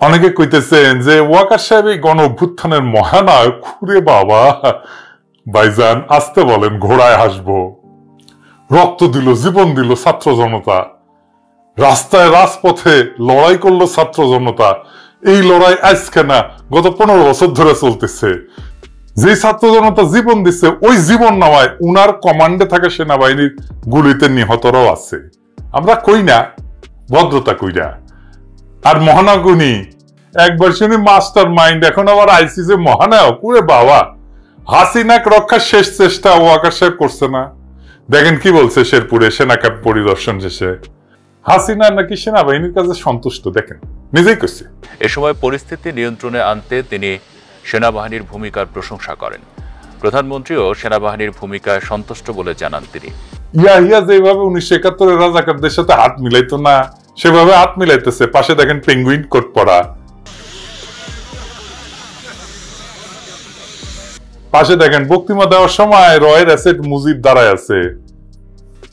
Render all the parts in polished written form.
অনেকে কইতেছেন যে ওয়াকার সাহেব এই গণ অভ্যুত্থানের মহানায়ক। খুরে বাবা, ভাইজান আসতে বলেন, ঘোড়ায় হাসবো। রক্ত দিল, জীবন দিল ছাত্র জনতা, রাস্তায় রাজপথে লড়াই করলো ছাত্র জনতা। এই লড়াই আজকে না, গত 15 বছর ধরে চলতেছে। যে ছাত্র জনতা জীবন দিচ্ছে, ওই জীবন নেওয়ায় উনার কমান্ডে থাকা সেনাবাহিনীর গুলিতে নিহতরাও আছে। আমরা কই না, ভদ্রতা কইরা। আর মহানায়ক একবার শুনি মাস্টার মাইন্ড, এখন আবার আইসিসি মহানায়ক। ওরে বাবা, হাসিনাকে রক্ষার শেষ চেষ্টা ওয়াকার সাহেব করছে না। দেখেন কি বলছে শেরপুরে সেনা ক্যাম্প পরিদর্শন শেষে। হাসিনা নাকি সেনাবাহিনীর কাছে সন্তুষ্ট, দেখেন নিজেই করছে। এ সময় পরিস্থিতি নিয়ন্ত্রণে আনতে তিনি সেনাবাহিনীর ভূমিকার প্রশংসা করেন। প্রধানমন্ত্রীও সেনাবাহিনীর ভূমিকায় সন্তুষ্ট বলে জানান তিনি। ইয়াহিয়া যেভাবে 1971-এর রাজাকারদের সাথে হাত মিলাইতো না, সেভাবে হাত মিলাইতেছে। পাশে দেখেন পেঙ্গুইন কোট পরা, পাশে দেখেন বক্তৃতা দেওয়ার সময় রয়ের অ্যাসেট মুজিব দাঁড়ায় আছে।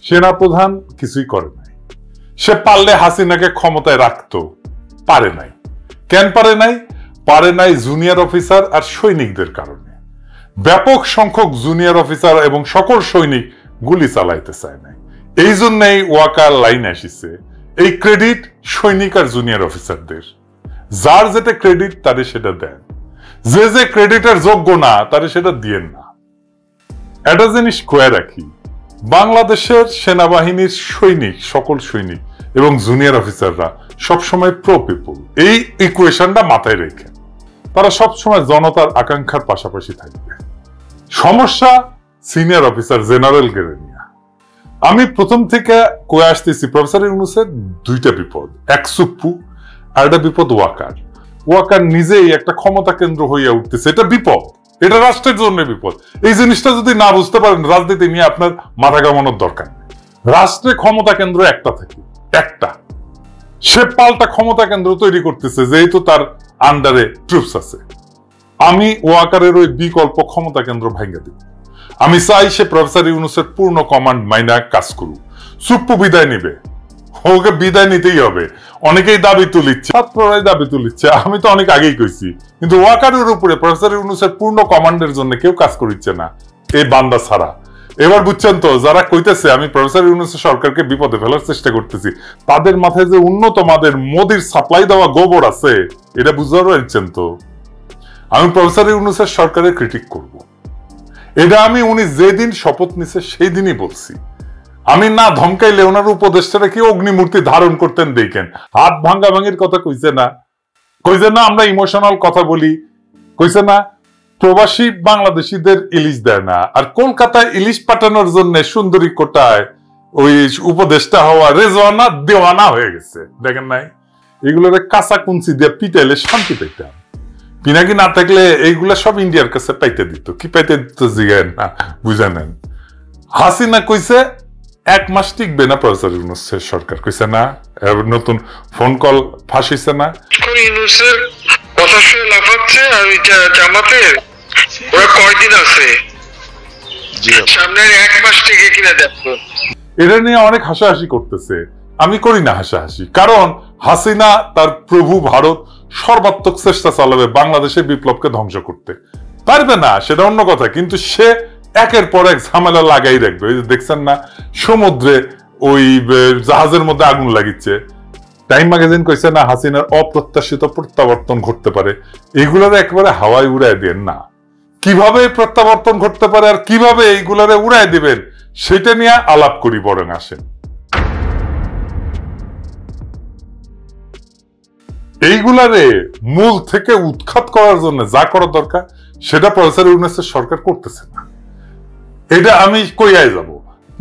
সেনাপ্রধান কিছুই করে নাই। সে পারলে হাসিনাকে ক্ষমতায় রাখতো, পারে নাই। কেন পারে নাই? পারে নাই জুনিয়র অফিসার আর সৈনিকদের কারণে। ব্যাপক সংখ্যক জুনিয়র অফিসার এবং সকল সৈনিক গুলি চালাইতে চায় নাই। এই জন্যই ওয়াকার লাইন আসিছে। এই ক্রেডিট সৈনিক আর জুনিয়র অফিসারদের। যার যেটা ক্রেডিট তারে সেটা দেন, যে যে ক্রেডিটের যোগ্য না তারে সেটা দিয়েন না। একটা জিনিস কয়ে রাখি, বাংলাদেশের সেনাবাহিনীর সৈনিক, সকল সৈনিক এবং জুনিয়র অফিসাররা সবসময় প্রো পিপল। এই ইকুয়েশনটা মাথায় রেখে তারা সবসময় জনতার আকাঙ্ক্ষার পাশাপাশি থাকবে। সমস্যা সিনিয়র অফিসার জেনারেল গ্রেড নিয়ে। আমি প্রথম থেকে কয়ে আসতেছি, প্রফেসর ইউনূসের দুইটা বিপদ, এক সুপ্পু আর একটা বিপদ ওয়াকার। ওয়াকার নিজেই একটা ক্ষমতা কেন্দ্র হইয়া উঠতেছে, এটা বিপদ, এটা রাষ্ট্রের জন্য বিপদ। এই জিনিসটা যদি না বুঝতে পারেন, রাজনীতি নিয়ে আপনার মাথা কামানোর দরকার নেই। রাষ্ট্রে ক্ষমতা কেন্দ্র একটা থাকে, একটা। সে পাল্টা ক্ষমতা কেন্দ্র তৈরি করতেছে, যেহেতু তার আন্ডারে ট্রুপস আছে। আমি ওয়াকারের ওই বিকল্প ক্ষমতা কেন্দ্র ভাঙ্গা দিব। আমি চাই সে প্রফেসর ইউনূসের পূর্ণ কমান্ড মাইনা কাজ করুক। সুপ্পু বিদায় নিবে, ওকে বিদায় নিতেই হবে। অনেকেই দাবি তুলিচ্ছে, ছাত্ররাই দাবি তুলিচ্ছে, আমি তো অনেক আগেই কইছি। কিন্তু ওয়াকারের উপরে প্রফেসর ইউনূসের পূর্ণ কমান্ডের জন্য কেউ কাজ করিচ্ছে না, এই বান্দা ছাড়া। এবার বুঝছেন তো, যারা কইতেছে আমি প্রফেসর ইউনূসের সরকারকে বিপদে ফেলার চেষ্টা করতেছি, তাদের মাথায় যে উন্নত মাদের মোদির সাপ্লাই দেওয়া গোবর আছে, এটা বুঝতে পারছেন তো। আমি প্রফেসর ইউনূসের সরকারের ক্রিটিক করব। এটা আমি উনি যেদিন শপথ নিছে সেই দিনই বলছি। আমি না ধমকাইলে ওনার উপদেষ্টারা কি অগ্নিমূর্তি ধারণ করতেন দেখেন। হাত ভাঙ্গা ভাঙির কথা কইছে না, কইছে না আমরা ইমোশনাল কথা বলি, কইছে না প্রবাসী বাংলাদেশিদের ইলিশ দেয় না। আর কলকাতায় ইলিশ পাঠানোর জন্য সুন্দরী কোটায় ওই উপদেষ্টা হওয়া রেজওয়ানা দেওয়ানা হয়ে গেছে, দেখেন নাই? এগুলোর কাঁচা কুঞ্চি দিয়ে পিটাইলে শান্তি পেতাম। পিনাকি না থাকলে এইগুলা সব ইন্ডিয়ার কাছে পাইতে দিত। কি পাইতে দিত জিগান না, বুঝে নেন। হাসিনা কইছে 1 মাস টিকবে না প্রফেসর ইউনূসের সরকার, কইছে না? নতুন ফোন কল ফাঁসিছে না, ইউনূসের কথা শুনে লাফাচ্ছে। আর জামাতে ওরা কয়দিন আছে, সামনে 1 মাস টিকে কিনা দেখো। এটা নিয়ে অনেক হাসাহাসি করতেছে। আমি করি না হাসাহাসি, কারণ হাসিনা তার প্রভু ভারত সর্বাত্মক চেষ্টা চালাবে বাংলাদেশের বিপ্লবকে ধ্বংস করতে। পারবে না সেটা অন্য কথা, কিন্তু সে একের পর এক ঝামেলা লাগাই রাখবে। ওই যে দেখছেন না, সমুদ্রে ওই জাহাজের মধ্যে আগুন লাগিচ্ছে। টাইম ম্যাগাজিন কইছে না হাসিনার অপ্রত্যাশিত প্রত্যাবর্তন ঘটতে পারে। এগুলোর একেবারে হাওয়ায় উড়াই দেন না। কিভাবে প্রত্যাবর্তন ঘটতে পারে আর কিভাবে এইগুলারে উড়াই দিবেন, সেটা নিয়ে আলাপ করি বরং আসেন। এইগুলারে মূল থেকে উৎখাত করার জন্য যা করা দরকার সেটা প্রফেসর ইউনূসের সরকার করতেছে না। এটা আমি কইয়াই যাব,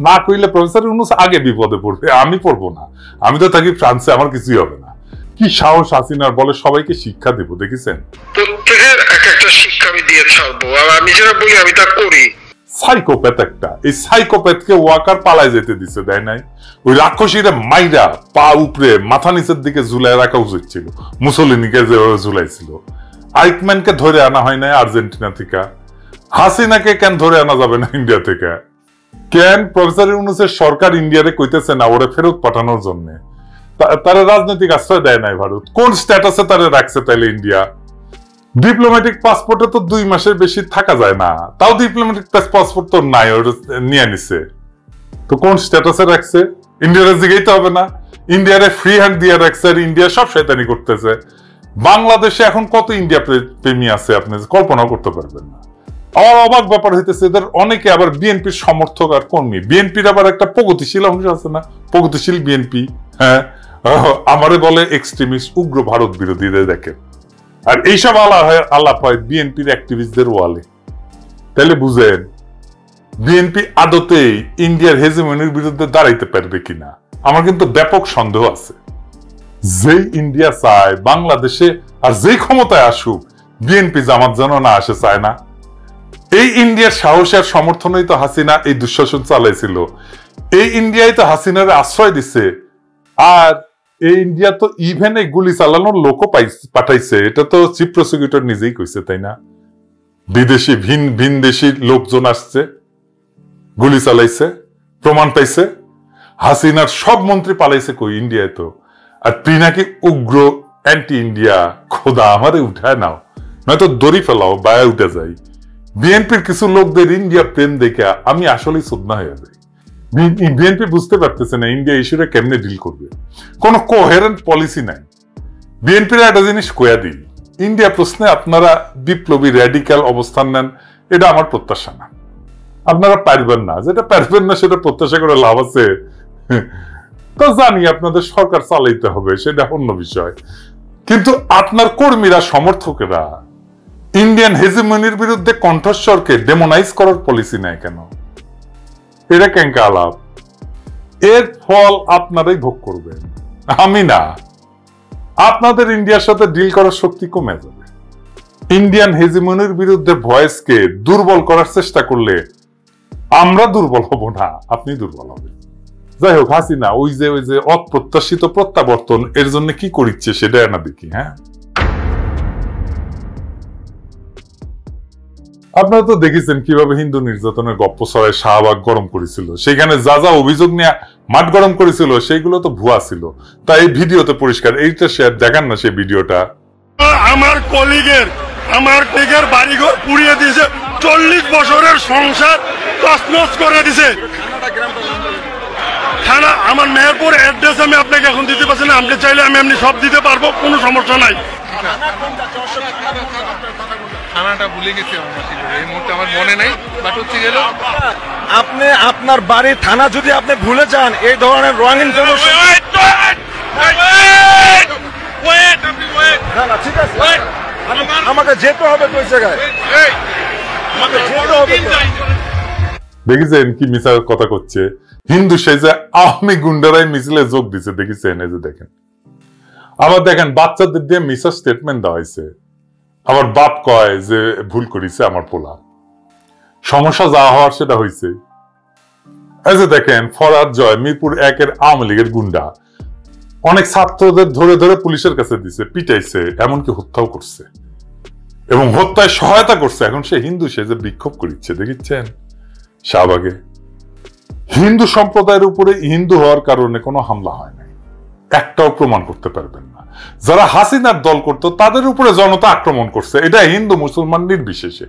না কইলে প্রফেসর ইউনূস আগে বিপদে পড়বে, আমি পড়বো না। আমি তো থাকি ফ্রান্সে, আমার কিছুই হবে না। কি সাহস হাসিনার, বলে সবাইকে শিক্ষা দিব। দেখেছেন, প্রত্যেকের এক একটা শিক্ষা আমি দিয়ে ছাড়বো, আর আমি যেটা বলি আমি তা করি। সাইকোপ্যাথ একটা, এই সাইকোপ্যাথকে ওয়াকার পালায় যেতে দিছে, দেয় নাই? ওই রাক্ষসীরা মাইরা পা উপরে মাথা নিচের দিকে ঝুলাই রাখা উচিত ছিল, মুসলিনীকে যেভাবে ঝুলাইছিল। আইকম্যানকে ধরে আনা হয় নাই আর্জেন্টিনা থেকে, হাসিনাকে কেন ধরে আনা যাবে না ইন্ডিয়া থেকে? কেন প্রফেসর ইউনূসের সরকার ইন্ডিয়ারে কইতেছে না ওরে ফেরত পাঠানোর জন্য? তারা রাজনৈতিক আশ্রয় দেয় নাই ভারত, কোন স্ট্যাটাসে তারা রাখছে তাইলে ইন্ডিয়া? ডিপ্লোম্যাটিক পাসপোর্টে তো 2 মাসের বেশি থাকা যায় না, তাও ডিপ্লোম্যাটিক পাসপোর্ট তো নাই, ওটা নিয়ে নিছে, তো কোন স্ট্যাটাসে রাখছে? ইন্ডিয়ার জিগাইতে হবে না? ইন্ডিয়ারে ফ্রি হ্যান্ড দিয়ে রাখছে, আর ইন্ডিয়া সব শয়তানি করতেছে। বাংলাদেশে এখন কত ইন্ডিয়া প্রেমী আছে আপনি কল্পনাও করতে পারবেন না। আমার অবাক ব্যাপার হইতেছে, এদের অনেকে আবার বিএনপির সমর্থক আর কর্মী। বিএনপির আবার একটা প্রগতিশীল অংশ আছে না, প্রগতিশীল বিএনপি, হ্যাঁ, আমারে বলে এক্সট্রিমিস্ট, উগ্র ভারত বিরোধীদের দেখেন, আর এইসব আলাপ হয় বিএনপির অ্যাক্টিভিস্টদের ওয়ালে। তাহলে বুঝেন বিএনপি আদতেই ইন্ডিয়ার হেজিমনির বিরুদ্ধে দাঁড়াইতে পারবে কিনা আমার কিন্তু ব্যাপক সন্দেহ আছে। যেই ইন্ডিয়া চায় বাংলাদেশে আর যেই ক্ষমতায় আসুক বিএনপি জামাত যেন না আসে চায় না। এই ইন্ডিয়ার সাহস আর সমর্থনেই তো হাসিনা এই দুঃশাসন চালাইছিল, এই ইন্ডিয়াই তো হাসিনার আশ্রয় দিচ্ছে। আর এই ইন্ডিয়া তো ইভেন এই গুলি চালানোর লোকও পাঠাইছে, এটা তো চিফ প্রসিকিউটর নিজেই কইছে, তাই না? বিদেশি ভিন দেশি লোকজন আসছে, গুলি চালাইছে, প্রমাণ পাইছে। হাসিনার সব মন্ত্রী পালাইছে কই? ইন্ডিয়ায় তো। আর তুই নাকি উগ্র অ্যান্টি ইন্ডিয়া, খোদা আমারে উঠায় নাও, নয়তো দড়ি ফেলাও, বায়া উঠে যাই। বিএনপির কিছু লোকদের ইন্ডিয়া প্রেম দেখে আমি আসলেই সুদনা হয়ে যাই। বিএনপি বুঝতে পারতেছে না ইন্ডিয়া ইস্যুরে কেমনে ডিল করবে, কোন কোহেরেন্ট পলিসি নাই। বিএনপির একটা জিনিস কয়া দিই, ইন্ডিয়া প্রশ্নে আপনারা বিপ্লবী র্যাডিক্যাল অবস্থান নেন, এটা আমার প্রত্যাশা না। আপনারা পারবেন না, যেটা পারবেন না সেটা প্রত্যাশা করে লাভ আছে? তো জানি আপনাদের সরকার চালাইতে হবে, সেটা অন্য বিষয়, কিন্তু আপনার কর্মীরা সমর্থকেরা ইন্ডিয়ান হেজিমনির বিরুদ্ধে কণ্ঠস্বরকে ডেমোনাইজ করার পলিসি নেয় কেন? এটা কেঙ্কা আলাপ? এর ফল আপনারাই ভোগ করবেন, আমি না। আপনাদের ইন্ডিয়ার সাথে ডিল করার শক্তি কমে যাবে। ইন্ডিয়ান হেজিমনির বিরুদ্ধে ভয়েসকে দুর্বল করার চেষ্টা করলে আমরা দুর্বল হব না, আপনি দুর্বল হবেন। যাই হোক, হাসিনা ওই যে অপ্রত্যাশিত প্রত্যাবর্তন এর জন্য কি করিচ্ছে সেটা না দেখি। হ্যাঁ, আপনারা তো দেখেছেন কিভাবে হিন্দু নির্যাতনের গপ্প ছড়ায় শাহবাগ গরম করেছিল, সেখানে যা যা অভিযোগ নিয়ে মাঠ গরম করেছিল সেইগুলো তো ভুয়া ছিল। তাই এই ভিডিওতে পরিষ্কার, এইটা শেয়ার দেখান না সেই ভিডিওটা। আমার কলিগের বাড়িঘর পুড়িয়ে দিয়েছে, 40 বছরের সংসার তছনছ করে দিছে। থানা আমার মেহেরপুর অ্যাড্রেস আমি আপনাকে এখন দিতে পারছি না, আপনি চাইলে আমি এমনি সব দিতে পারবো, কোনো সমস্যা নাই। থানাটা ভুলে গেছি এই মুহূর্তে আমার মনে নাই, বাট হচ্ছে গেল আপনি আপনার বাড়ির থানা যদি আপনি ভুলে যান, এই ধরনের রং ইনফরমেশন ঠিক আছে, আমাকে যেতে হবে ওই জায়গায়, আমাকে যেতে হবে। দেখেছেন কি মিছা কথা করছে? হিন্দু সেজে আওয়ামী গুন্ডারাই মিছিলে যোগ দিছে, দেখেছেন? এই যে দেখেন, আবার দেখেন বাচ্চাদের দিয়ে মিছা স্টেটমেন্ট দেওয়া হয়েছে। আবার বাপ কয় যে ভুল করেছে আমার পোলা, সমস্যা যা হওয়ার সেটা হয়েছে। এই যে দেখেন ফরহাদ জয় মিরপুর 1-এর আওয়ামী লীগের গুন্ডা অনেক ছাত্রদের ধরে ধরে পুলিশের কাছে দিছে, পিটাইছে, এমনকি হত্যাও করছে এবং হত্যায় সহায়তা করছে। এখন সে হিন্দু সেজে বিক্ষোভ করিচ্ছে, দেখেছেন? শাহবাগে হিন্দু সম্প্রদায়ের উপরে হিন্দু হওয়ার কারণে কোনো হামলা হয় নাই, একটাও প্রমাণ করতে পারবেন না। যারা হাসিনার দল করত তাদের উপরে জনতা আক্রমণ করছে, এটা হিন্দু মুসলমান নির্বিশেষে।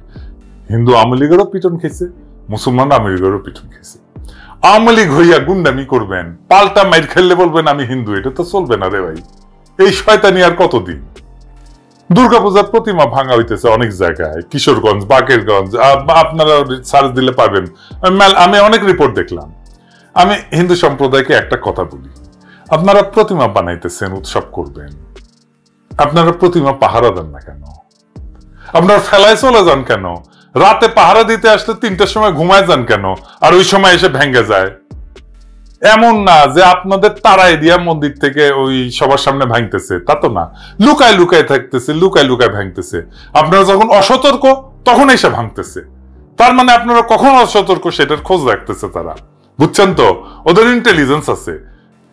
হিন্দু আওয়ামী লীগেরও পিটন খেয়েছে, মুসলমান আওয়ামী লীগেরও পিটন খেয়েছে। আওয়ামী লীগ হইয়া গুন্ডামি করবেন, পাল্টা মাইর খেললে বলবেন আমি হিন্দু, এটা তো চলবে না রে ভাই। এই শয়তানি আর কতদিন? দুর্গাপূজার প্রতিমা ভাঙা হইতেছে অনেক জায়গায়, কিশোরগঞ্জ, বাকেরগঞ্জ, আপনারা সার্চ দিলে পাবেন। আমি অনেক রিপোর্ট দেখলাম। আমি হিন্দু সম্প্রদায়কে একটা কথা বলি, আপনারা প্রতিমা বানাইতেছেন, উৎসব করবেন, আপনারা প্রতিমা পাহারা দেন না কেন? আপনারা ফেলায় চলে যান কেন? রাতে পাহারা দিতে আসলে 3টার সময় ঘুমায় যান কেন? আর ওই সময় এসে ভেঙে যায়। এমন না যে আপনাদের তারাই দিয়া মন্দির থেকে ওই সবার সামনে ভাঙতেছে, তা তো না। লুকায় লুকায় থাকতেছে, লুকায় লুকায় ভাঙতেছে। আপনারা যখন অসতর্ক তখন এসে ভাঙতেছে, তার মানে আপনারা কখন অসতর্ক সেটার খোঁজ রাখতেছে তারা, বুঝছেন তো? ওদের ইন্টেলিজেন্স আছে।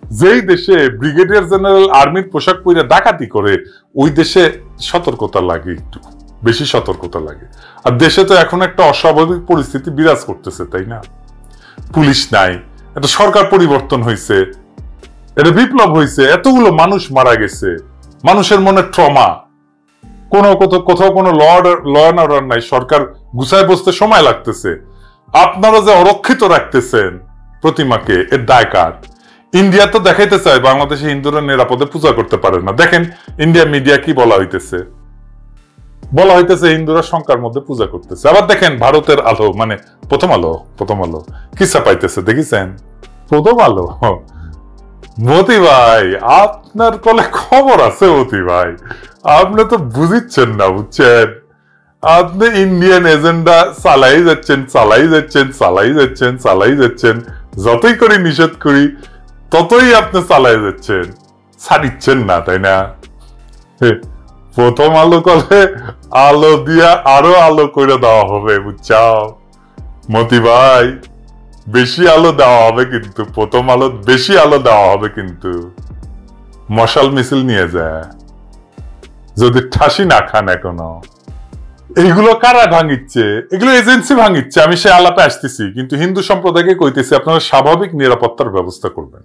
যেই দেশে ব্রিগেডিয়ার জেনারেল আর্মির পোশাক পরে ডাকাতি করে, ওই দেশে সতর্কতা লাগে, একটু বেশি সতর্কতা লাগে। আর দেশে তো এখন একটা অস্বাভাবিক পরিস্থিতি বিরাজ করতেছে, তাই না? পুলিশ নাই, একটা সরকার পরিবর্তন হয়েছে, এটা বিপ্লব হয়েছে, এতগুলো মানুষ মারা গেছে, মানুষের মনে ট্রমা, কোথাও কোনো ল অ্যান্ড অর্ডার নাই, সরকার গুছায় বসতে সময় লাগতেছে। আপনারা যে অরক্ষিত রাখতেছেন প্রতিমাকে, এর দায় কার? ইন্ডিয়া তো দেখাইতে চায় বাংলাদেশে হিন্দুরা নিরাপদে পূজা করতে পারে না। দেখেন ইন্ডিয়া মিডিয়া কি বলা হইতেছে হিন্দুরা শঙ্কার মধ্যে পূজা করতেছে। আবার দেখেন ভারতের আলো, মানে প্রথম আলো কি ছাপাইতেছে দেখেছেন? প্রথম আলো, মতি ভাই আপনার কলে খবর আছে। মতি ভাই আপনি তো বুঝিচ্ছেন না, বুঝছেন? আপনি ইন্ডিয়ান এজেন্ডা চালাই যাচ্ছেন, যতই করে নিষেধ করি ততই আপনি চালাই যাচ্ছেন, ছাড়িচ্ছেন না, তাই না? প্রথম আলো কলে আলো দিয়া আরো আলো করে দেওয়া হবে, বুঝছাও মতি ভাই? বেশি আলো দেওয়া হবে কিন্তু, প্রথম আলো বেশি আলো দেওয়া হবে কিন্তু। মশাল মিছিল নিয়ে যায়, যদি ঠাসি না খান এখনো। এইগুলো কারা ভাঙিচ্ছে? এগুলো এজেন্সি ভাঙিচ্ছে। আমি সে আলাপে আসতেছি, কিন্তু হিন্দু সম্প্রদায়কে কইতেছি আপনারা স্বাভাবিক নিরাপত্তার ব্যবস্থা করবেন,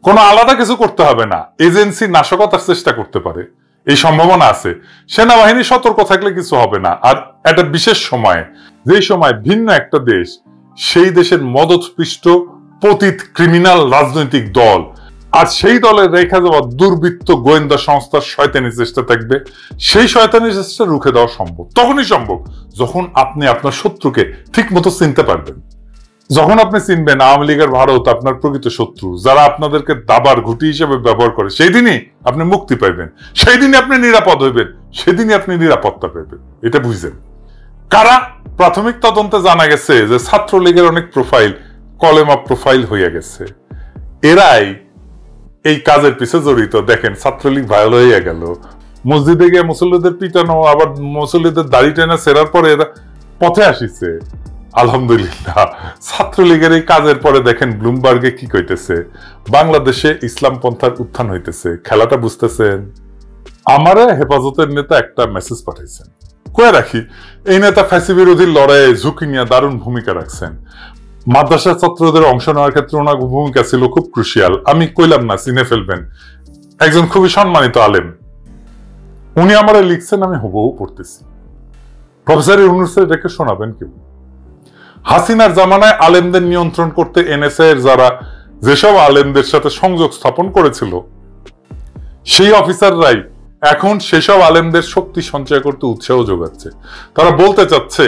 কোনো আলাদা কিছু করতে হবে না। এজেন্সি নাশকতার চেষ্টা করতে পারে, এই সম্ভাবনা আছে। সেনাবাহিনী সতর্ক থাকলে কিছু হবে না। আর একটা বিশেষ সময়ে, যেই সময় ভিন্ন একটা দেশ, সেই দেশের মদতপৃষ্ট পতিত ক্রিমিনাল রাজনৈতিক দল আর সেই দলের রেখা যাওয়া দুর্বৃত্ত গোয়েন্দা সংস্থার শয়তানি চেষ্টা থাকবে, সেই শয়তানি চেষ্টা রুখে দেওয়া সম্ভব। তখনই সম্ভব যখন আপনি আপনার শত্রুকে ঠিক মতো চিনতে পারবেন। যখন আপনি চিনবেন আওয়ামী লীগের ভারত আপনার প্রকৃত শত্রু, যারা আপনাদেরকে দাবার ঘুঁটি হিসেবে ব্যবহার করে, সেই দিনই আপনি মুক্তি পাইবেন, সেই দিনই আপনি নিরাপদ হইবেন, সেদিনই আপনি নিরাপত্তা পাইবেন। এটা বুঝছেন? কারা? প্রাথমিক তদন্তে জানা গেছে যে ছাত্রলীগের অনেক প্রোফাইল কলেমা প্রোফাইল হইয়া গেছে। এরাই এই কাজের পিছে জড়িত। দেখেন ছাত্রলীগ ভাইরাল হইয়া গেল, মসজিদে গিয়ে মুসল্লিদের পিটানো, আবার মুসল্লিদের দাড়ি টেনে সেরার পরে এরা পথে আসিছে। আলহামদুলিল্লাহ ছাত্রলীগের এই কাজের পরে দেখেন ব্লুমবার্গে কি কইতেছে, বাংলাদেশে ইসলাম পন্থার উত্থান হইতেছে। খেলাটা বুঝতেছেন? আমারে হেফাজতের নেতা একটা মেসেজ পাঠাইছেন, কয়ে রাখি এই নেতা ফ্যাসি বিরোধী লড়াইয়ে ঝুঁকি নিয়ে দারুণ ভূমিকা রাখছেন। মাদ্রাসা ছাত্রদের অংশ নেওয়ার ক্ষেত্রে ওনার ভূমিকা ছিল খুব ক্রুশিয়াল। আমি কইলাম না, চিনে ফেলবেন, একজন খুবই সম্মানিত আলেম। উনি আমারে লিখছেন, আমি হুবহু পড়তেছি। প্রফেসর ইউনূস এটাকে শোনাবেন কেউ? হাসিনার জামানায় আলেমদের নিয়ন্ত্রণ করতে এনএসআই এর যারা যেসব আলেমদের সাথে সংযোগ স্থাপন করেছিল, সেই অফিসাররাই এখন সেসব আলেমদের শক্তি সঞ্চয় করতে উৎসাহ যোগাচ্ছে। তারা বলতে চাচ্ছে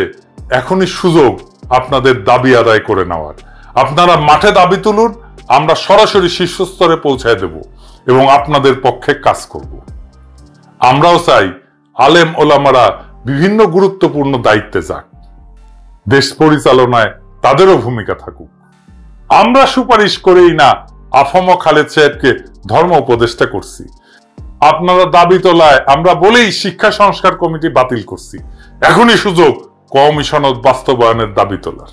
এখনই সুযোগ আপনাদের দাবি আদায় করে নেওয়ার। আপনারা মাঠে দাবি তুলুন, আমরা সরাসরি শীর্ষস্তরে পৌঁছায় দেব এবং আপনাদের পক্ষে কাজ করব। আমরাও চাই আলেম ওলামারা বিভিন্ন গুরুত্বপূর্ণ দায়িত্বে যাক, দেশ পরিচালনায় তাদেরও ভূমিকা থাকুক। আমরা সুপারিশ করেই না আফম খালেদ সাহেবকে ধর্ম উপদেষ্টা করছি। আপনারা দাবি তোলায় আমরা বলেই শিক্ষা সংস্কার কমিটি বাতিল করছি। এখনই সুযোগ কমিশন বাস্তবায়নের দাবি তোলার।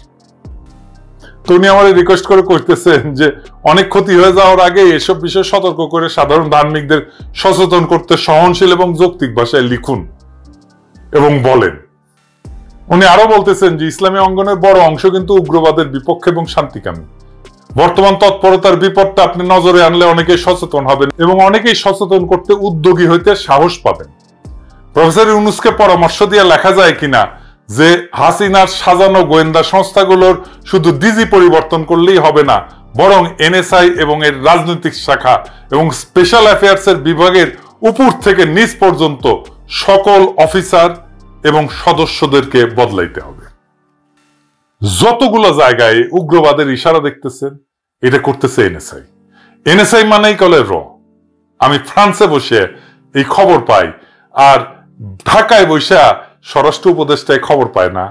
তো উনি আমার রিকোয়েস্ট করে করতেছেন যে অনেক ক্ষতি হয়ে যাওয়ার আগে এসব বিষয়ে সতর্ক করে সাধারণ ধার্মিকদের সচেতন করতে সহনশীল এবং যৌক্তিক ভাষায় লিখুন এবং বলেন। উনি আরো বলতেছেন যে ইসলামী অঙ্গনের বড় অংশ কিন্তু উগ্রবাদের বিপক্ষে এবং শান্তিকামী। বর্তমান তৎপরতার বিপদটা আপনি নজরে আনলে অনেকেই সচেতন হবেন এবং অনেকেই সচেতন করতে উদ্যোগী হইতে সাহস পাবেন। প্রফেসর ইউনূসকে পরামর্শ দিয়ে লেখা যায় কিনা যে হাসিনার সাজানো গোয়েন্দা সংস্থাগুলোর শুধু ডিজি পরিবর্তন করলেই হবে না, বরং এনএসআই এবং এর রাজনৈতিক শাখা এবং স্পেশাল অ্যাফেয়ার্স এর বিভাগের উপর থেকে নিচ পর্যন্ত সকল অফিসার এবং সদস্যদেরকে বদলাইতে হবে। যতগুলো জায়গায় উগ্রবাদের ইশারা দেখতেছেন, এটা করতেছে এনএসআই। এনএসআই মানেই কলে র। আমি ফ্রান্সে বসে এই খবর পাই, আর ঢাকায় বসে স্বরাষ্ট্র উপদেষ্টায় খবর পায় না,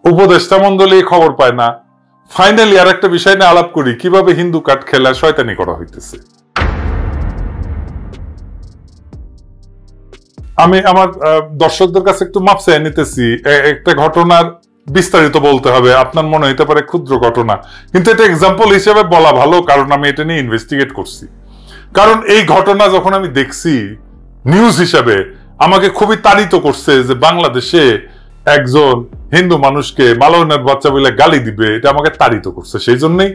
উপদেষ্টা মন্ডলী খবর পায় না। ফাইনালি আর একটা বিষয় নিয়ে আলাপ করি, কিভাবে হিন্দু কার্ড খেলা শয়তানি করা হইতেছে। আমি আমার দর্শকদের কাছে একটু মাপ চেয়ে নিতেছি। একটা ঘটনার বিস্তারিত বলতে হবে, আপনার মনে হইতে পারে ক্ষুদ্র ঘটনা, কিন্তু এটা এক্সাম্পল হিসেবে বলা ভালো, কারণ আমি এটা নিয়ে ইনভেস্টিগেট করছি। কারণ এই ঘটনা যখন আমি দেখছি নিউজ হিসাবে, আমাকে খুবই তাড়িত করছে যে বাংলাদেশে একজন হিন্দু মানুষকে মালয়নের বাচ্চা বলে গালি দিবে, এটা আমাকে তাড়িত করছে। সেই জন্যই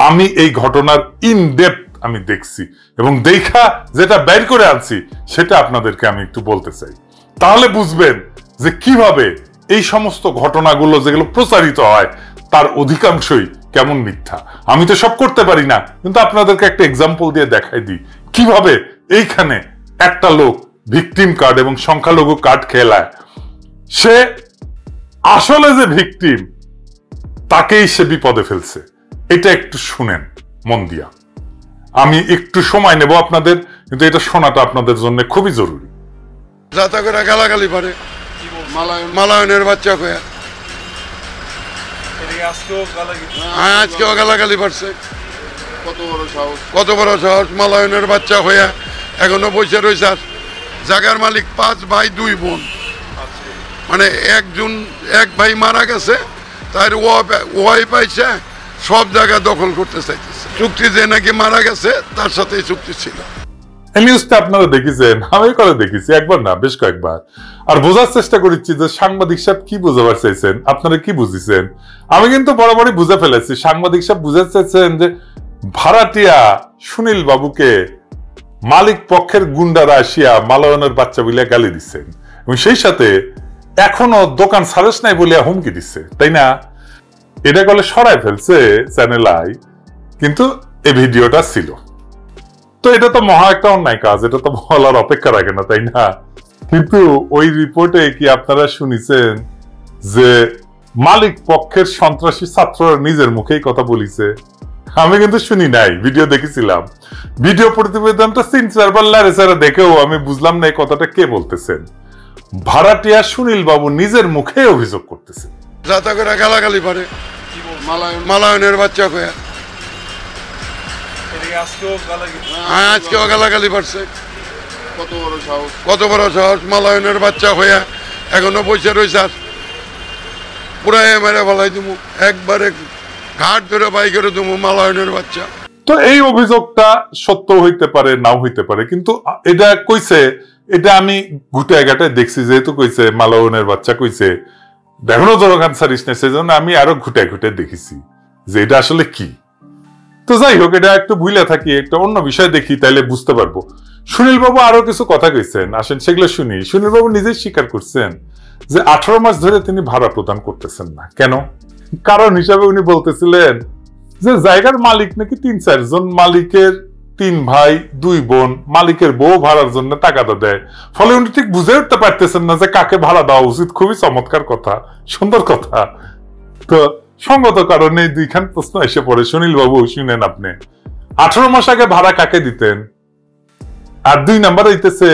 আমি এই ঘটনার ইন ডেপথ আমি দেখছি এবং দেখা যেটা বের করে আনছি সেটা আপনাদেরকে আমি একটু বলতে চাই, তাহলে বুঝবেন যে কিভাবে এই সমস্ত ঘটনাগুলো যেগুলো প্রচারিত হয় তার অধিকাংশই কেমন মিথ্যা। আমি তো সব করতে পারি না, কিন্তু আপনাদেরকে একটা এক্সাম্পল দিয়ে দেখাই দিই কিভাবে এইখানে একটা লোক ভিকটিম কার্ড এবং সংখ্যালঘু কার্ড খেলায়। সে আসলে যে ভিকটিম তাকেই সে বিপদে ফেলছে। এটা একটু শুনেন মন দিয়া। আমি একটু সময় নেব আপনাদের, কিন্তু এটা শোনাটা আপনাদের জন্য খুবই জরুরি। যাতা করে গালাগালি পারে মালায়নের বাচ্চা কয়া আজকেও গালাগালি পারছে। কত বড় সাহস মালায়নের বাচ্চা হইয়া এখনো বসে রয়েছে। জায়গার মালিক 5 ভাই 2 বোন, মানে এক ভাই মারা গেছে, তার ওয়াই পাইছে সব জায়গা দখল করতে চাইতেছে। চুক্তি যে নাকি মারা গেছে তার সাথে চুক্তি ছিল। এই নিউজটা আপনারা দেখেছেন, আমি করে দেখেছি, একবার না বেশ কয়েকবার। আর বোঝার চেষ্টা করেছি যে সাংবাদিক সাহেব কি বোঝাবার চাইছেন, আপনারা কি বুঝেছেন। আমি কিন্তু বরাবরই বুঝে ফেলেছি। সাংবাদিক সাহেব বুঝে চাইছেন যে ভাড়াটিয়া সুনীল বাবুকে মালিক পক্ষের গুন্ডারা আসিয়া মালায়নের বাচ্চা বলিয়া গালি দিচ্ছেন এবং সেই সাথে এখনো দোকান সারেস নাই বলিয়া হুমকি দিচ্ছে, তাই না? এটা কলে সরাই ফেলছে চ্যানেল আই, কিন্তু এই ভিডিওটা ছিল। তো এটা তো মহা একটা অন্যায় কাজ, এটা তো বলার অপেক্ষা রাখে না, তাই না? কিন্তু ওই রিপোর্টে কি আপনারা শুনেছেন যে মালিক পক্ষের সন্ত্রাসী ছাত্ররা নিজের মুখেই কথা বলিছে? আমি কিন্তু শুনি নাই, ভিডিও দেখেছিলাম। ভিডিও প্রতিবেদনটা 3-4 বার দেখেও আমি বুঝলাম না এই কথাটা কে বলতেছেন। ভাড়াটিয়া সুনীল বাবু নিজের মুখে অভিযোগ করতেছে। যাতা করে গালাগালি পারে মালায়নের বাচ্চা কয়া আজকেও গালাগালি পারছে। কত বড় সাহস মালায়নের বাচ্চা হইয়া এখনো বসে রয়েছে। পুরাই মেরে ফেলাই তুমি, একবারে ঘাট ধরে বাইকের তুমি মালায়নের বাচ্চা। তো এই অভিযোগটা সত্য হইতে পারে, নাও হইতে পারে, কিন্তু এটা কইছে, এটা আমি ঘুটায় ঘাটায় দেখছি। যেহেতু কইছে মালায়নের বাচ্চা কইছে, এখনো জনগান সারিস না, সেজন্য আমি আরো ঘুটায় ঘুটায় দেখেছি যে এটা আসলে কি। তো যাই হোক, এটা একটু ভুলে থাকি, একটা অন্য বিষয় দেখি, তাইলে বুঝতে পারবো। সুনীল বাবু আরো কিছু কথা কইছেন, আসেন সেগুলো শুনি। সুনীল বাবু নিজেই স্বীকার করছেন যে 18 মাস ধরে তিনি ভাড়া প্রদান করতেছেন না। কেন? কারণ হিসাবে উনি বলতেছিলেন যে জায়গার মালিক নাকি 3-4 জন, মালিকের 3 ভাই 2 বোন, মালিকের বউ ভাড়ার জন্য টাকাটা দেয়। ফলে উনি ঠিক বুঝে উঠতে পারতেছেন না যে কাকে ভাড়া দেওয়া উচিত। খুবই চমৎকার কথা, সুন্দর কথা। তো সঙ্গত কারণে 2খান প্রশ্ন এসে পড়ে। সুনীল বাবু শুনেন, আপনি 18 মাস আগে ভাড়া কাকে দিতেন? আর 2 নাম্বার হইতেছে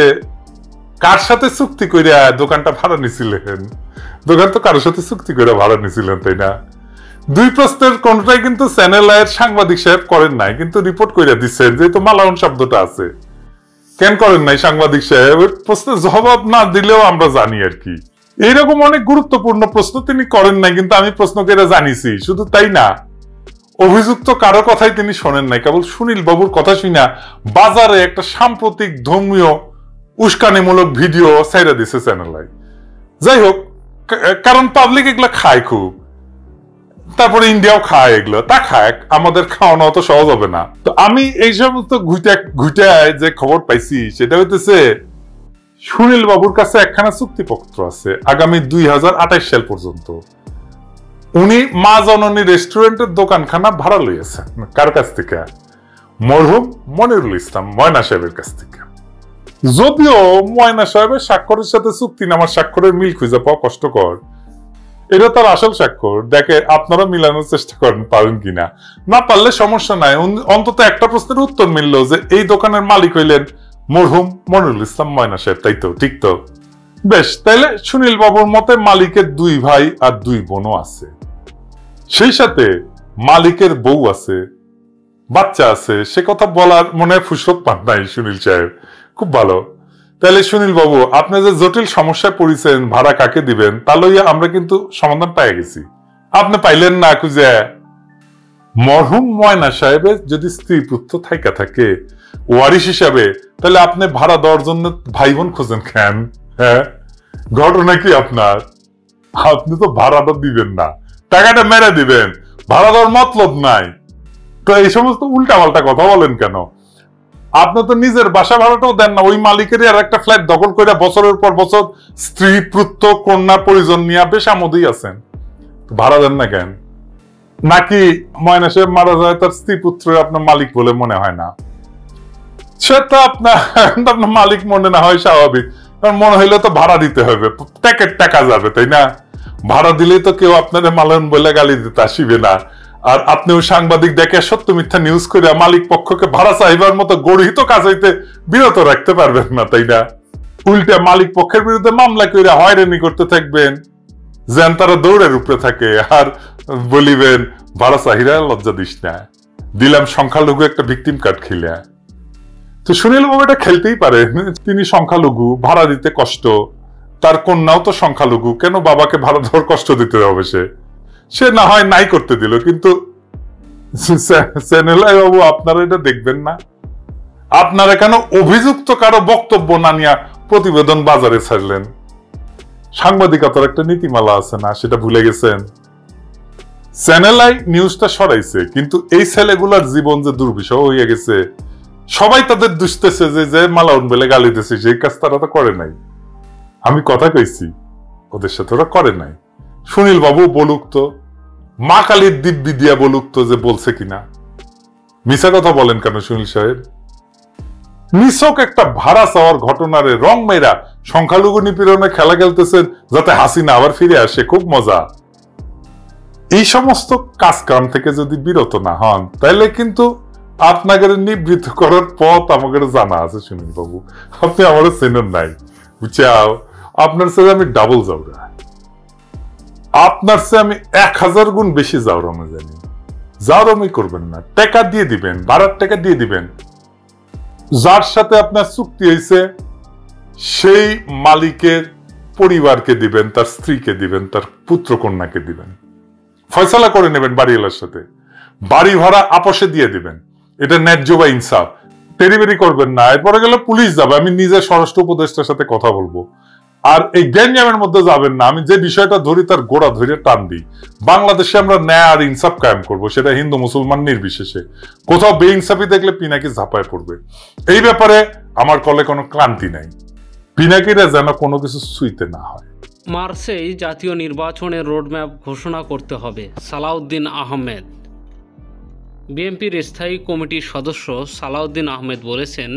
কার সাথে চুক্তি করে দোকানটা ভাড়া নিছিলেন? দোকান তো কারোর সাথে চুক্তি করে ভাড়া নিছিলেন, তাই না? 2 প্রশ্নের কোনটাই কিন্তু চ্যানেল আয়ের সাংবাদিক সাহেব করেন নাই, কিন্তু রিপোর্ট করে দিচ্ছেন। যেহেতু মালায়ন শব্দটা আছে, কেন করেন নাই সাংবাদিক সাহেব? ওই প্রশ্নের জবাব না দিলেও আমরা জানি আর কি। এইরকম অনেক গুরুত্বপূর্ণ প্রশ্ন তিনি করেন নাই, কিন্তু আমি প্রশ্ন করে জানিছি। শুধু তাই না, অভিযুক্ত কারো কথাই তিনি শোনেন নাই, কেবল সুনীল বাবুর কথা শুনা বাজারে একটা সাম্প্রতিক ধর্মীয় উস্কানিমূলক ভিডিও ছাইরা দিছে চ্যানেল। যাই হোক, কারণ পাবলিক এগুলো খায় খুব, তারপরে ইন্ডিয়াও খায় এগুলো, তা খায়, আমাদের খাওয়ানো অত সহজ হবে না। তো আমি এই সমস্ত ঘুটায় যে খবর পাইছি সেটা হইতেছে সুনীল বাবুর কাছে একখানা চুক্তিপত্র আছে আগামী 2028 সাল পর্যন্ত। উনি মা জননী রেস্টুরেন্টের দোকানখানা ভাড়া লইয়াছেন। কার কাছ থেকে? মরহুম মনিরুল ইসলাম ময়না সাহেবের কাছ থেকে। যদিও ময়না সাহেবের স্বাক্ষরের সাথে চুক্তিনামার স্বাক্ষরের মিল খুঁজে পাওয়া কষ্টকর। এটা তার আসল স্বাক্ষর। দেখে আপনারা মিলানোর চেষ্টা করেন, পারেন কিনা। না পারলে সমস্যা নাই, অন্তত একটা প্রশ্নের উত্তর মিলল যে এই দোকানের মালিক হইলেন মরহুম মনিরুল ইসলাম ময়না সাহেব, তাই তো? ঠিক তো? বেশ, তাইলে সুনীল বাবুর মতে মালিকের 2 ভাই আর 2 বোনও আছে, সেই সাথে মালিকের বউ আছে, বাচ্চা আছে। সে কথা বলার মনে হয় ফুরসত পান নাই সুনীল সাহেব। খুব ভালো। তাহলে সুনীল বাবু, আপনি যে জটিল সমস্যায় পড়েছেন ভাড়া কাকে দিবেন, তা লইয়া আমরা কিন্তু সমাধান পাই গেছি। আপনি পাইলেন না খুঁজে? মরহুম ময়না সাহেবের যদি স্ত্রী পুত্র থাইকা থাকে ওয়ারিশ হিসাবে, তাহলে আপনি ভাড়া দেওয়ার জন্য ভাই বোন খুঁজেন কেন? হ্যাঁ, ঘটনা কি আপনার? আপনি তো ভাড়াটা দিবেন না, টাকাটা মেরে দিবেন, ভাড়া দেওয়ার মতলব নাই। তো এই সমস্ত উল্টা পাল্টা কথা বলেন কেন? আপনি তো নিজের বাসা ভাড়াটাও দেন না, ওই মালিকেরই আর একটা ফ্ল্যাট দখল করে বছরের পর বছর স্ত্রী পুত্র কন্যা পরিজন নিয়ে বেশ আমোদেই আছেন, ভাড়া দেন না কেন? নাকি ময়না সাহেব মারা যায় তার স্ত্রী পুত্র আপনার মালিক বলে মনে হয় না? সে তো আপনার মালিক মনে না হয় স্বাভাবিক, মনে হইলে তো ভাড়া দিতে হবে, প্যাকেট টাকা যাবে, তাই না? ভাড়া দিলেই তো কেউ আপনাদের মালায়ন বলে গালি দিতে আসিবে না। আর আপনিও সাংবাদিক দেখে সত্য মিথ্যা নিউজ করে মালিক পক্ষকে ভাড়া চাইবার মতো গর্হিত কাজ হইতে বিরত রাখতে পারবেন না, তাই না? উল্টে মালিক পক্ষের বিরুদ্ধে মামলা করে হয়রানি করতে থাকবেন, যেন তারা দৌড়ের উপরে থাকে, আর বলিবেন ভাড়া চাহিরা লজ্জা দিস না, দিলাম সংখ্যালঘু একটা ভিকটিম কার্ড খেলে। তো সুনীল বাবু এটা খেলতেই পারে, তিনি সংখ্যালঘু, ভাড়া দিতে কষ্ট, তার কন্যাও তো সংখ্যালঘু, কেন বাবাকে ভাড়া দেওয়ার কষ্ট দিতে হবে? সে না হয় নাই করতে দিল, কিন্তু সেনেলাই বাবু আপনারা এটা দেখবেন না? আপনারা কেন অভিযুক্ত কারো বক্তব্য না নিয়ে প্রতিবেদন বাজারে ছাড়লেন? সাংবাদিকতার একটা নীতিমালা আছে না, সেটা ভুলে গেছেন? চ্যানেলাই নিউজটা সরাইছে, কিন্তু এই ছেলেগুলার জীবন যে দুর্বিষহ হয়ে গেছে, সবাই তাদের দুষতেছে যে মালাউন বলে গালি দিতেছে, সেই কাজ তারা তো করে নাই। আমি কথা কইছি, ওদের সাথে ওরা করে নাই। সুনীল বাবু বলুক তো, মা কালীর দিব্যি দিয়া বলুক তো যে বলছে কিনা। মিছা কথা বলেন কেন সুনীল সাহেব? নিছক একটা ভাড়া চাওয়ার ঘটনারে রং মেয়েরা সংখ্যালঘু নিপীড়নে খেলা খেলতেছেন যাতে হাসিনা আবার ফিরে আসে, খুব মজা। এই সমস্ত কাজকাম থেকে যদি বিরত না হন, তাহলে কিন্তু আপনাদের নিবৃত্ত করার পথ আমাদের জানা আছে। সুনীল বাবু, আপনি আমাদের চেনেন নাই, বুঝাও? আপনার সাথে আমি ডাবল যাওরা, আপনার চেয়ে আমি 1000 গুণ বেশি জাউরামে জানি। জাউরামি করবেন না, টাকা দিয়ে দিবেন, ভাড়ার টাকা দিয়ে দিবেন। যার সাথে আপনার চুক্তি হয়েছে সেই মালিকের পরিবারকে দিবেন, তার স্ত্রীকে দিবেন, তার পুত্র কন্যাকে দিবেন, ফয়সালা করে নেবেন বাড়িওয়ালার সাথে, বাড়ি ভাড়া আপসে দিয়ে দিবেন। এটা ন্যায্য বা ইনসাফ, টেরিবেরি করবেন না। এরপরে গেলে পুলিশ যাবে, আমি নিজে স্বরাষ্ট্র উপদেষ্টার সাথে কথা বলবো। আর এই গ্যাঞ্জামের মধ্যে যাবেন না। আমি যে বিষয়টা ধরি তার গোড়া ধরে টান দিই। বাংলাদেশে আমরা ন্যায় আর ইনসাফ কায়েম করবো, সেটা হিন্দু মুসলমান নির্বিশেষে। কোথাও বেইনসাফি দেখলে পিনাকি ঝাঁপায় পড়বে। এই ব্যাপারে আমার কলে কোনো ক্লান্তি নাই, পিনাকিরা যেন কোনো কিছু ছুঁইতে না হয়। মার্চেই জাতীয় নির্বাচনের রোডম্যাপ ঘোষণা করতে হবে, সালাউদ্দিন আহমেদ। বিএনপির স্থায়ী কমিটির সদস্য সালাউদ্দিন আহমেদ বলেছেন,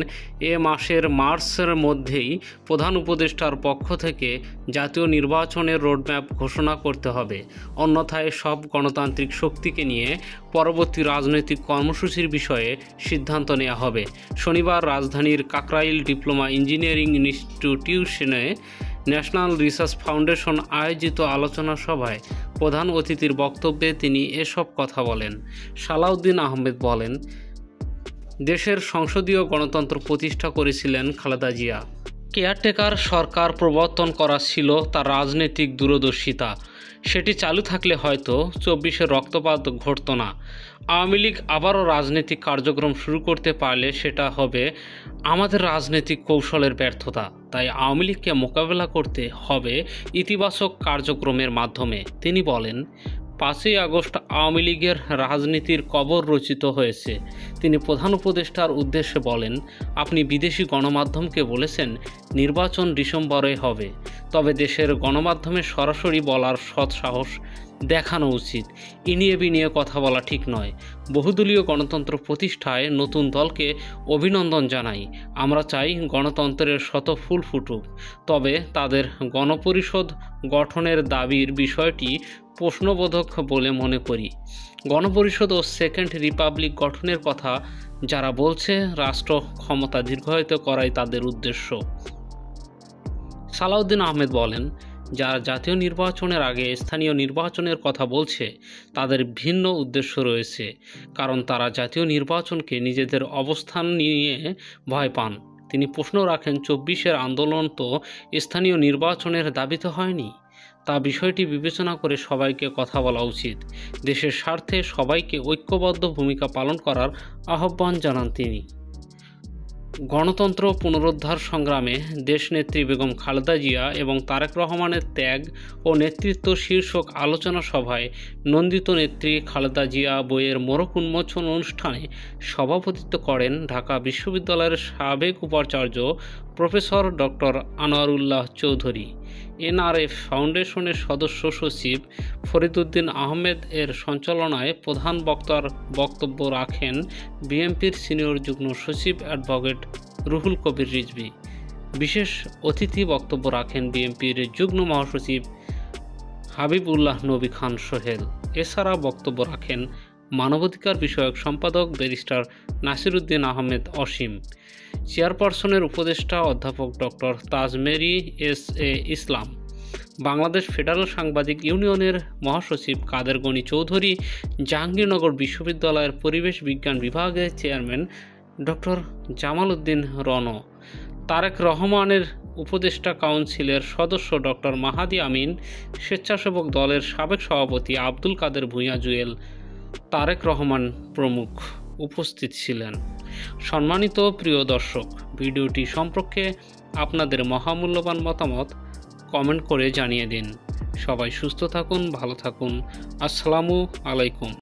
এ মাসের মার্চের মধ্যেই প্রধান উপদেষ্টার পক্ষ থেকে জাতীয় নির্বাচনের রোডম্যাপ ঘোষণা করতে হবে, অন্যথায় সব গণতান্ত্রিক শক্তিকে নিয়ে পরবর্তী রাজনৈতিক কর্মসূচির বিষয়ে সিদ্ধান্ত নেওয়া হবে। শনিবার রাজধানীর কাকরাইল ডিপ্লোমা ইঞ্জিনিয়ারিং ইনস্টিটিউশনে ন্যাশনাল রিসার্চ ফাউন্ডেশন আয়োজিত আলোচনা সভায় প্রধান অতিথির বক্তব্যে তিনি এসব কথা বলেন। সালাউদ্দিন আহমেদ বলেন, দেশের সংসদীয় গণতন্ত্র প্রতিষ্ঠা করেছিলেন খালেদা জিয়া। কেয়ারটেকার সরকার প্রবর্তন করা ছিল তার রাজনৈতিক দূরদর্শিতা। সেটি চালু থাকলে হয়তো 24-এর রক্তপাত ঘটত না। আওয়ামী লীগ আবারও রাজনৈতিক কার্যক্রম শুরু করতে পারলে সেটা হবে আমাদের রাজনৈতিক কৌশলের ব্যর্থতা। তাই আওয়ামী লীগকে মোকাবেলা করতে হবে ইতিবাচক কার্যক্রমের মাধ্যমে। তিনি বলেন, 5ই আগস্ট আওয়ামী লীগের রাজনীতির কবর রচিত হয়েছে। তিনি প্রধান উপদেষ্টার উদ্দেশ্যে বলেন, আপনি বিদেশি গণমাধ্যমকে বলেছেন নির্বাচন ডিসেম্বরে হবে, তবে দেশের গণমাধ্যমে সরাসরি বলার সৎসাহস দেখানো উচিত। ইনিয়ে বিনিয়ে কথা বলা ঠিক নয়। বহুদলীয় গণতন্ত্র প্রতিষ্ঠায় নতুন দলকে অভিনন্দন জানাই। আমরা চাই গণতন্ত্রের শত ফুল ফুটুক, তবে তাদের গণপরিষদ গঠনের দাবির বিষয়টি প্রশ্নবোধক বলে মনে করি। গণপরিষদ ও সেকেন্ড রিপাবলিক গঠনের কথা যারা বলছে, রাষ্ট্র ক্ষমতা দীর্ঘায়িত করাই তাদের উদ্দেশ্য। সালাউদ্দিন আহমেদ বলেন, যারা জাতীয় নির্বাচনের আগে স্থানীয় নির্বাচনের কথা বলছে তাদের ভিন্ন উদ্দেশ্য রয়েছে, কারণ তারা জাতীয় নির্বাচনকে নিজেদের অবস্থান নিয়ে ভয় পান। তিনি প্রশ্ন রাখেন, 24-এর আন্দোলন তো স্থানীয় নির্বাচনের দাবিতে হয়নি। তা বিষয়টি বিবেচনা করে সবাইকে কথা বলা উচিত। দেশের স্বার্থে সবাইকে ঐক্যবদ্ধ ভূমিকা পালন করার আহ্বান জানান তিনি। গণতন্ত্র পুনরুদ্ধার সংগ্রামে দেশনেত্রী বেগম খালেদা জিয়া এবং তারেক রহমানের ত্যাগ ও নেতৃত্ব শীর্ষক আলোচনা সভায় নন্দিত নেত্রী খালেদা জিয়া বইয়ের মোড়ক উন্মোচন অনুষ্ঠানে সভাপতিত্ব করেন ঢাকা বিশ্ববিদ্যালয়ের সাবেক উপাচার্য professor doctor Anwarullah Chowdhury. NRF ফাউন্ডেশনের সদস্য সচিব ফরিদউদ্দিন আহমেদ এর সঞ্চালনায় প্রধান বক্তার বক্তব্য রাখেন বিএনপির সিনিয়র যুগ্ম সচিব অ্যাডভোকেট রুহুল কবির রিজভী। বিশেষ অতিথি বক্তব্য রাখেন বিএনপির যুগ্ম মহাসচিব হাবিবুল্লাহ নবী খান সোহেল। এছাড়া বক্তব্য রাখেন মানবাধিকার বিষয়ক সম্পাদক ব্যারিস্টার নাসিরউদ্দিন আহমেদ অসীম। চেয়ারপারসনের উপদেষ্টা অধ্যাপক doctor Tajmeri S A Islam, Bangladesh federal সাংবাদিক ইউনিয়নের মহাসচিব কাদের গনি চৌধুরী, জাহাঙ্গীরনগর বিশ্ববিদ্যালয়ের পরিবেশ বিজ্ঞান বিভাগের চেয়ারম্যান ডক্টর জামাল উদ্দিন রণ, তারেক রহমানের উপদেষ্টা কাউন্সিলের সদস্য ডক্টর মাহাদি আমিন, স্বেচ্ছাসেবক দলের সাবেক সভাপতি আব্দুল কাদের ভূঁইয়া জুয়েল, তারেক রহমান প্রমুখ উপস্থিত ছিলেন। সম্মানিত প্রিয় দর্শক, ভিডিওটি সম্পর্কে আপনাদের মহামূল্যবান মতামত কমেন্ট করে জানিয়ে দিন। সবাই সুস্থ থাকুন, ভালো থাকুন। আসসালামু আলাইকুম।